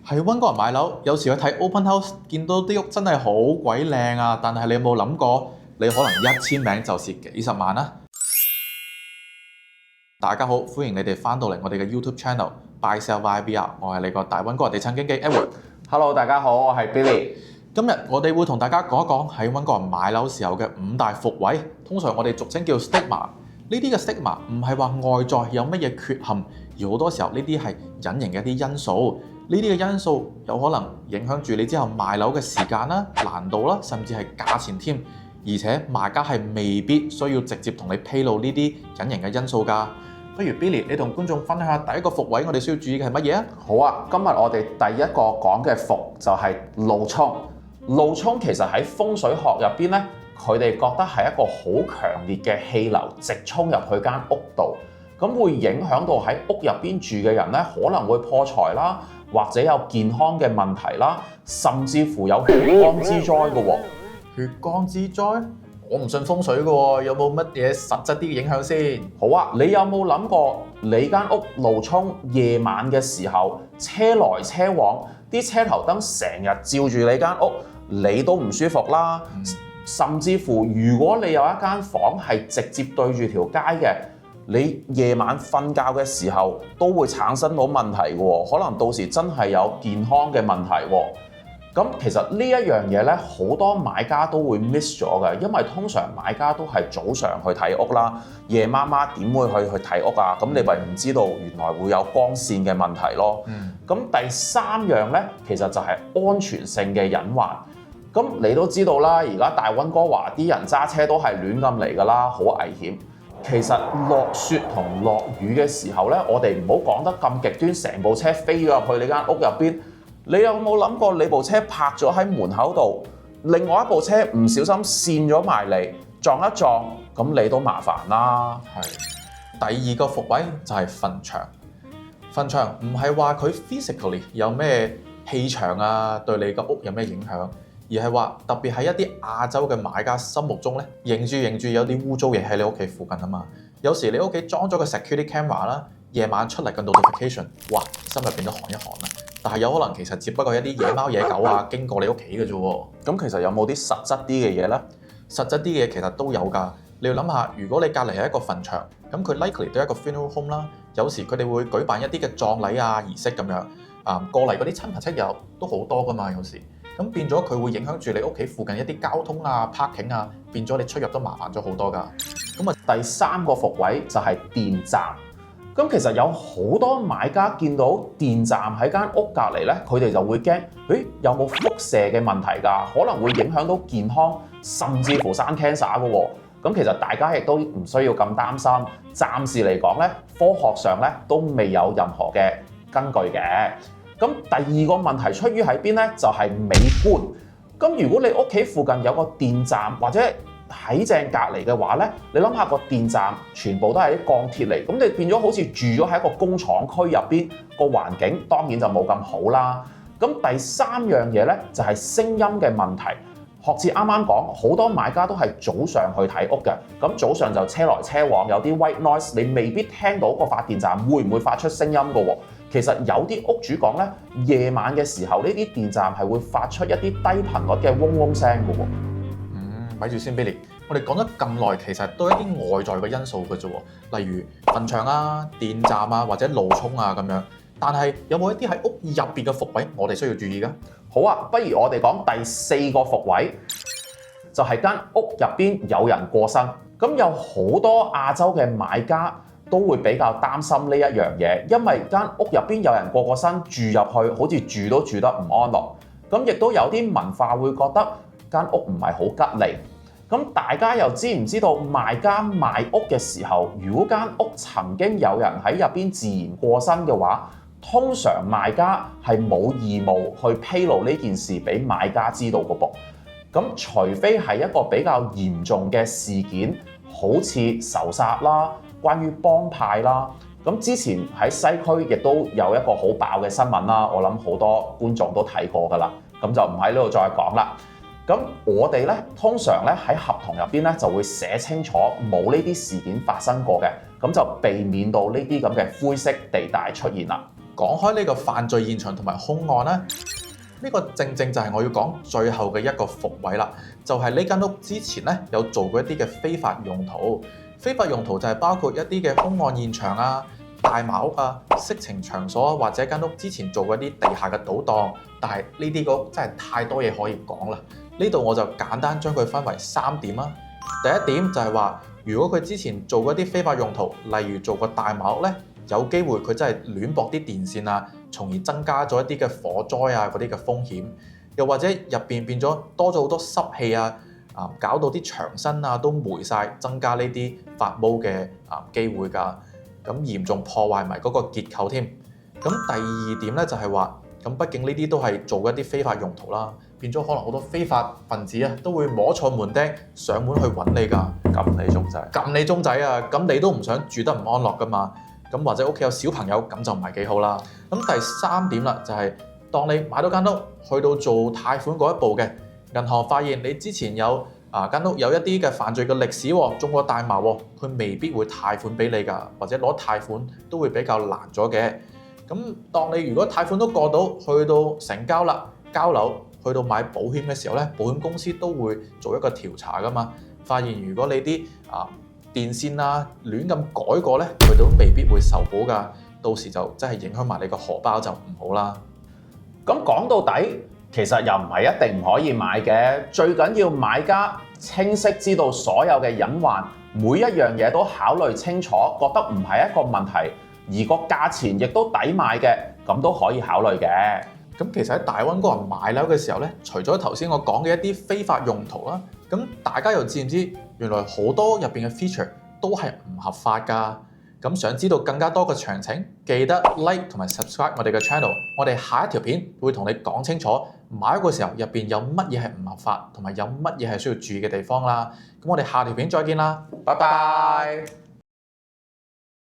喺溫哥華買樓，有時去睇 open house，見到啲屋真係好鬼靚啊！但係你有冇諗過，你可能1000名就蝕幾十萬啊？大家好，歡迎你哋翻到嚟我哋嘅 YouTube channel Buy Sell YBR， 我係你個大溫哥華地產經紀 Edward。Hello， 大家好，我係 Billy。今日我哋會同大家講一講喺溫哥華買樓時候嘅5大伏位，通常我哋俗稱叫 stigma。呢啲嘅 stigma 唔係話外在有乜嘢缺陷，而好多時候呢啲係隱形嘅一啲因素。呢啲嘅因素有可能影響住你之後賣樓嘅時間啦、難度啦，甚至係價錢添。而且賣家係未必需要直接同你披露呢啲隱形嘅因素㗎。不如 Billy，你同觀眾分享下第一個伏位，我哋需要注意嘅係乜嘢啊？好啊，今日我哋第一個講嘅伏就係路衝。路衝其實喺風水學入邊咧，佢哋覺得係一個好強烈嘅氣流直衝入去間屋度，咁會影響到喺屋入邊住嘅人咧，可能會破財啦，或者有健康嘅問題啦，甚至乎有血光之災嘅喎。血光之災？我唔信風水嘅喎，有冇乜嘢實質啲嘅影響先？好啊，你有冇諗過你間屋路衝夜晚嘅時候，車來車往，啲車頭燈成日照住你間屋，你都唔舒服啦。甚至乎如果你有一間房係直接對住條街嘅，你夜晚瞓覺嘅時候都會產生到問題嘅喎，可能到時真係有健康嘅問題喎。咁其實呢一樣嘢咧，好多買家都會 miss 咗嘅，因為通常買家都係早上去睇屋啦，夜媽媽點會去睇屋啊？咁你咪唔知道原來會有光線嘅問題咯。咁第三樣咧，其實就係安全性嘅隱患。咁你都知道啦，而家大溫哥華啲人揸車都係亂咁嚟㗎啦，好危險。其實落雪同落雨嘅時候咧，我哋唔好講得咁極端，成部車飛咗入去你間屋入邊。你有冇諗過你部車泊咗喺門口度，另外一部車唔小心跣咗埋嚟撞一撞，咁你都麻煩啦。係。第二個伏位就係墳場。墳場唔係話佢 physically 有咩氣場啊，對你個屋有咩影響，而係話特別喺一啲亞洲嘅買家心目中咧，認住有啲污糟嘢喺你屋企附近啊嘛。有時你屋企裝咗個 security camera 啦，夜晚出嚟個 notification， 哇，心入邊都寒一寒啊！但係有可能其實只不過一啲野貓野狗啊經過你屋企嘅啫喎。咁其實有冇啲實質啲嘅嘢呢？實質啲嘅嘢其實都有㗎。你要諗下，如果你隔離係一個墳場，咁佢 likely 都係一個 funeral home 啦。有時佢哋會舉辦一啲嘅葬禮啊儀式咁樣，過嚟嗰啲親朋戚友都好多㗎嘛。有時咁變咗佢會影響住你屋企附近一啲交通啊 parking 啊，變咗你出入都麻煩咗好多㗎。咁啊，第三個伏位就係電站。咁其實有好多買家見到電站喺間屋隔離咧，佢哋就會驚，有冇輻射嘅問題㗎？可能會影響到健康，甚至乎生 cancer 嘅喎。咁其實大家亦都唔需要咁擔心。暫時嚟講咧，科學上咧都未有任何嘅根據嘅。咁第二個問題出於喺邊咧？就係美觀。咁如果你屋企附近有個電站或者喺正隔離嘅話咧，你諗下個電站全部都係啲鋼鐵嚟，咁你變咗好似住咗喺一個工廠區入邊，個環境當然就冇咁好啦。咁第三樣嘢咧就係聲音嘅問題。學似啱啱講，好多買家都係早上去睇屋嘅，咁早上就車來車往，有啲 white noise，你未必聽到個發電站會唔會發出聲音嘅喎。其實有啲屋主講咧，夜晚嘅時候呢啲電站係會發出一啲低頻率嘅嗡嗡聲嘅喎。咪住先 Billy，我哋講咗咁耐，其實都係一啲外在嘅因素嘅啫喎，例如墳場啊、電站啊或者路衝啊咁樣。但係有冇一啲喺屋入邊嘅伏位，我哋需要注意㗎？好啊，不如我哋講第四個伏位，就係間屋入邊有人過身。咁有好多亞洲嘅買家都會比較擔心呢一樣嘢，因為間屋入邊有人過身，住入去好似住都住得唔安樂。咁亦都有啲文化會覺得間屋唔係好吉利。咁大家又知唔知道賣家賣屋嘅時候，如果間屋曾經有人喺入邊自然過身嘅話，通常賣家係冇義務去披露呢件事俾買家知道嘅噃。咁除非係一個比較嚴重嘅事件，好似仇殺啦、關於幫派啦。咁之前喺西區亦都有一個好爆嘅新聞啦，我諗好多觀眾都睇過㗎啦，咁就唔喺呢度再講啦。咁我哋咧通常咧喺合同入邊咧就會寫清楚冇呢啲事件發生過嘅，咁就避免到呢啲咁嘅灰色地帶出現啦。講開呢個犯罪現場同埋兇案咧，呢個正正就係我要講最後嘅一個伏位啦，就係呢間屋之前咧有做過一啲嘅非法用途，非法用途就係包括一啲嘅兇案現場啊、大麻屋啊、色情場所啊，或者間屋之前做過一啲地下嘅賭檔，但係呢啲屋真係太多嘢可以講啦。呢度我就簡單將佢分為3點啦。第一點就係話，如果佢之前做過一啲非法用途，例如做過大麻屋咧，有機會佢真係亂駁啲電線啊，從而增加咗一啲嘅火災啊嗰啲嘅風險。又或者入邊變咗多咗好多濕氣啊，搞到啲牆身啊都霉晒，增加呢啲發毛嘅機會㗎。咁嚴重破壞埋嗰個結構添。咁第二點咧就係話，咁畢竟呢啲都係做一啲非法用途啦，變咗可能好多非法分子啊都會摸錯門釘上門去揾你㗎，撳你鐘仔，撳你鐘仔啊！咁你都唔想住得唔安樂㗎嘛？咁或者屋企有小朋友，咁就唔係幾好啦。咁第3點啦，就係當你買到間屋，去到做貸款嗰一步嘅銀行發現你之前有間屋有一啲嘅犯罪嘅歷史喎，中過大麻喎，佢未必會貸款俾你㗎，或者攞貸款都會比較難咗嘅。咁當你如果貸款都過到，去到成交啦，交樓，去到買保險嘅時候咧，保險公司都會做一個調查㗎嘛，發現如果你啲電線啊亂咁改過咧，佢都未必會受保㗎，到時就真係影響埋你個荷包就唔好啦。咁講到底，其實又唔係一定唔可以買嘅，最緊要買家清晰知道所有嘅隱患，每一樣嘢都考慮清楚，覺得唔係一個問題，而個價錢亦都抵買嘅，咁都可以考慮嘅。咁其實喺大溫哥人買樓嘅時候咧，除咗頭先我講嘅一啲非法用途啦，咁大家又知唔知原來好多入邊嘅 feature 都係唔合法㗎？咁想知道更加多嘅詳情，記得 like 同埋 subscribe 我哋嘅 channel。我哋下一條片會同你講清楚買屋嘅時候入邊有乜嘢係唔合法，同埋有乜嘢係需要注意嘅地方啦。咁我哋下條片再見啦，拜拜。